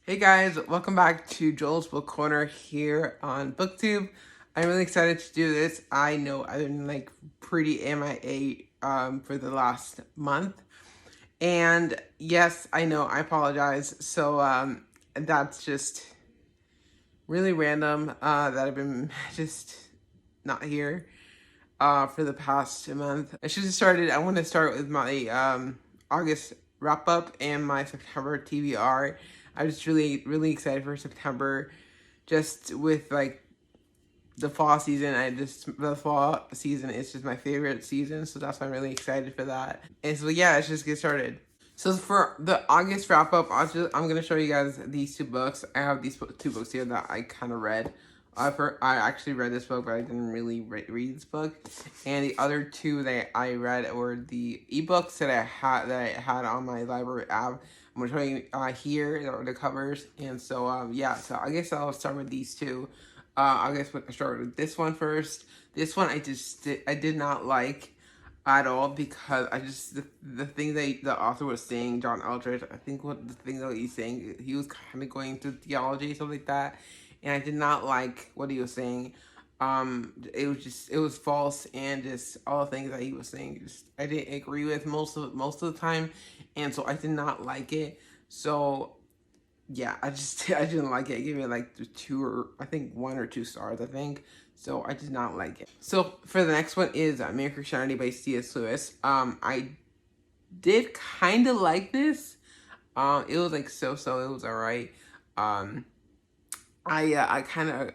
Hey guys, welcome back to Joel's Book Corner here on BookTube. I'm really excited to do this. I know I've been like pretty MIA for the last month. And yes, I know, I apologize. So that's just really random that I've been just not here for the past month. I want to start with my August wrap up and my September TBR. I'm just really excited for September, just with like the fall season. The fall season is just my favorite season, so that's why I'm really excited for that. And so yeah, let's just get started. So for the August wrap up, I'm gonna show you guys these two books. I have these two books here that I kind of read. I actually read this book, but I didn't really read this book. And the other two that I read were the ebooks that I had on my library app. I'm gonna show you here the covers. And so yeah, so I guess I'll start with these two. I guess I'll start with this one first. This one I did not like at all, because the thing that the author was saying, John Eldredge, I think what the thing that he's saying, he was kind of going through theology, something like that, and I did not like what he was saying. It was false, and just all the things that he was saying, I didn't agree with most of the time, and so I did not like it. So yeah, I didn't like it. I gave it like one or two stars, I think. So I did not like it. So for the next one is Mere Christianity by C.S. Lewis. I did kind of like this. It was like so. It was alright. I kind of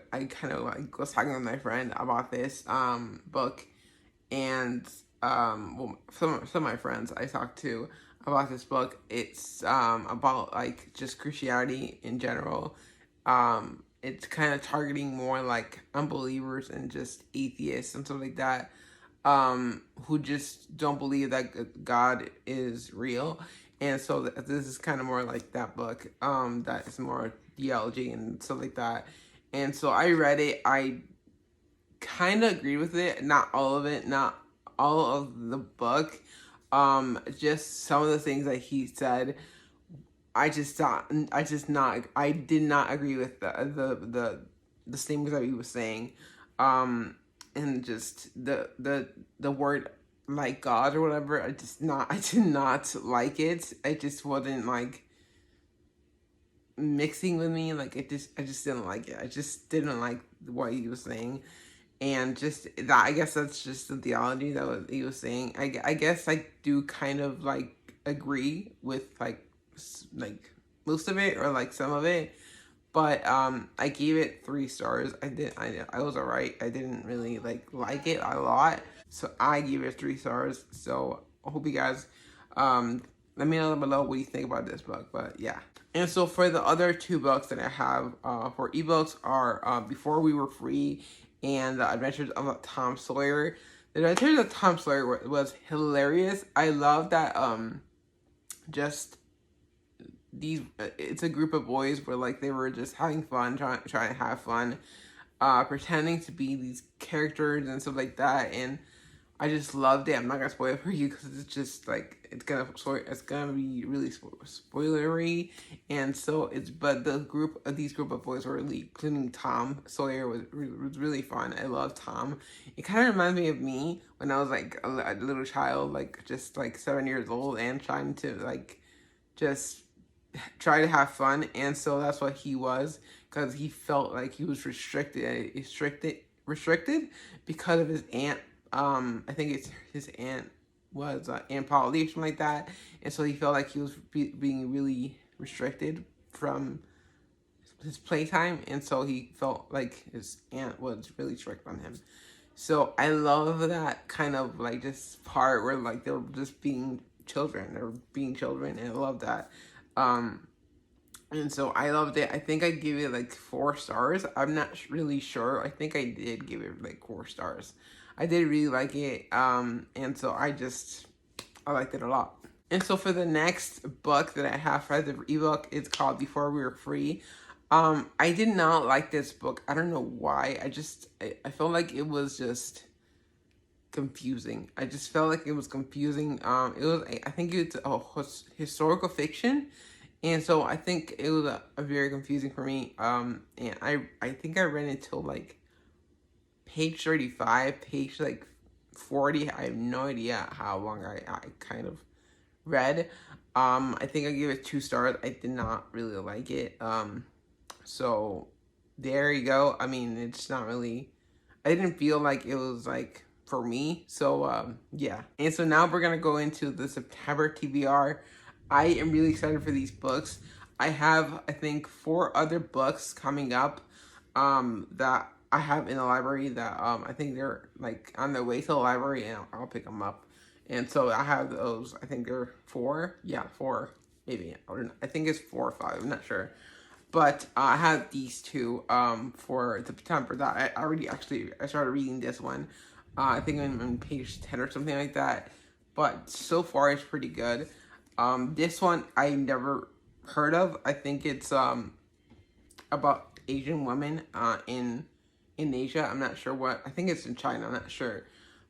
like was talking with my friend about this book, and well, some of my friends I talked to about this book. It's about like just Christianity in general. It's kind of targeting more like unbelievers and just atheists and stuff like that, who just don't believe that God is real. And so this is kind of more like that book, that is more theology and stuff like that. And so I read it. I kind of agreed with it. Not all of it. Not all of the book. Just some of the things that he said, I did not agree with the statements that he was saying. And just the word like God or whatever, I did not like it. It just wasn't like mixing with me. Like I just didn't like it. I just didn't like what he was saying. And just that, I guess that's just the theology that he was saying. I guess I do kind of like agree with like most of it, or like some of it, but I gave it 3 stars. I was alright. I didn't really like it a lot, so I gave it 3 stars. So I hope you guys let me know down below what you think about this book. But yeah. And so for the other 2 books that I have for ebooks are Before We Were Free and The Adventures of Tom Sawyer. The Adventures of Tom Sawyer was hilarious. I love that just these it's a group of boys where like they were just having fun, trying to have fun, pretending to be these characters and stuff like that. And I just loved it. I'm not gonna spoil it for you because it's just like it's gonna be really spoilery. And so but these group of boys were really, including Tom Sawyer, was really fun. I love Tom. It kind of reminds me of me when I was like a little child, like just like 7 years old, and trying to like just try to have fun. And so that's what he was, because he felt like he was restricted because of his aunt. I think it's his aunt was Aunt Polly or something like that, and so he felt like he was being really restricted from his playtime, and so he felt like his aunt was really strict on him. So I love that kind of like this part where like they were just being children. And I love that. And so I loved it. I think I gave it like 4 stars. I'm not really sure. I think I did give it like 4 stars. I did really like it. And so I liked it a lot. And so for the next book that I have for the ebook, it's called Before We Were Free. I did not like this book. I don't know why. I felt like it was just confusing. I just felt like it was confusing. I think it's a historical fiction, And so I think it was a very confusing for me. And I think I read it till like page 35, page like 40. I have no idea how long I kind of read. I think I gave it 2 stars. I did not really like it. So there you go. I mean, it's not really, I didn't feel like it was like for me. So yeah. And so now we're gonna go into the September TBR. I am really excited for these books. I have, I think, 4 other books coming up that I have in the library that I think they're like on their way to the library, and I'll pick them up. And so I have those. I think they're 4. Yeah, 4 maybe. Or I think it's 4 or 5. I'm not sure. But I have these 2 for September that I started reading this one. I think I'm on page 10 or something like that. But so far it's pretty good. This one I never heard of. I think it's about Asian women in Asia. I'm not sure what. I think it's in China. I'm not sure.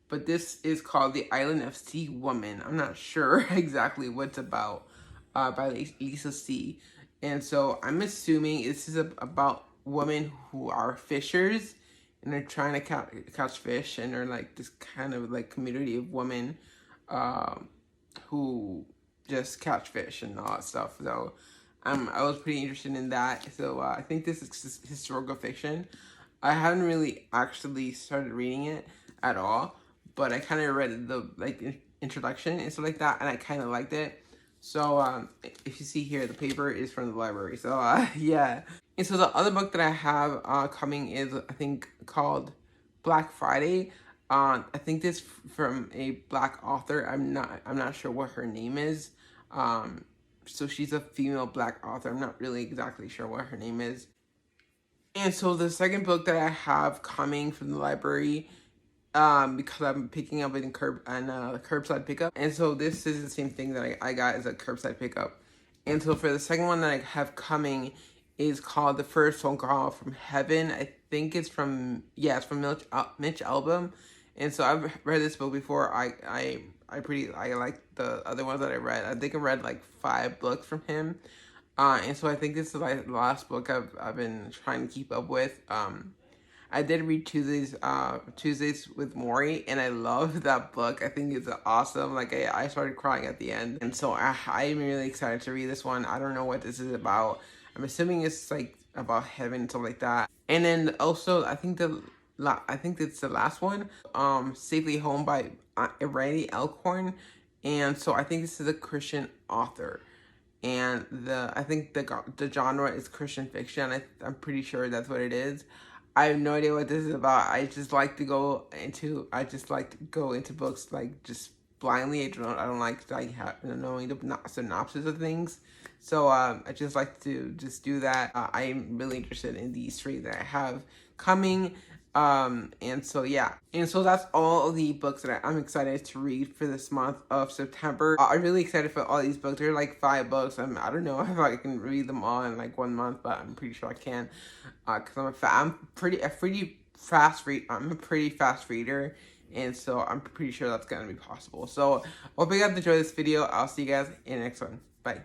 But this is called The Island of Sea Woman. I'm not sure exactly what it's about. By Lisa C. And so I'm assuming this is about women who are fishers and they're trying to catch fish, and they're like this kind of like community of women who just catch fish and all that stuff. So I was pretty interested in that. So I think this is historical fiction. I haven't really actually started reading it at all, but I kind of read the like introduction and stuff like that, and I kind of liked it. So if you see here, the paper is from the library. So yeah. And so the other book that I have coming is, I think, called Black Friday. I think this from a Black author. I'm not sure what her name is. So she's a female Black author. I'm not really exactly sure what her name is. And so the second book that I have coming from the library, because I'm picking up in curbside pickup. And so this is the same thing that I got as a curbside pickup. And so for the second one that I have coming is called The First Phone Call from Heaven. I think it's from, yeah, it's from Mitch Albom. And so I've read this book before. I like the other ones that I read. I think I read like 5 books from him. And so I think this is like the last book I've been trying to keep up with. I did read Tuesdays with Maury, and I love that book. I think it's awesome. Like, I started crying at the end. And so I'm really excited to read this one. I don't know what this is about. I'm assuming it's like about heaven and stuff like that. And then also, I think it's the last one, Safely Home by Randy Alcorn. And so I think this is a Christian author. And I think the genre is Christian fiction. I'm pretty sure that's what it is. I have no idea what this is about. I just like to go into books like just blindly. I don't like knowing the synopsis of things. So I just like to just do that. I'm really interested in these 3 that I have coming. And so yeah, and so that's all of the books that I'm excited to read for this month of September. I'm really excited for all these books. They're like 5 books. I don't know if I can read them all in like 1 month, but I'm pretty sure I can, because I'm a pretty fast reader, and so I'm pretty sure that's gonna be possible. So hope you guys enjoyed this video. I'll see you guys in the next one. Bye.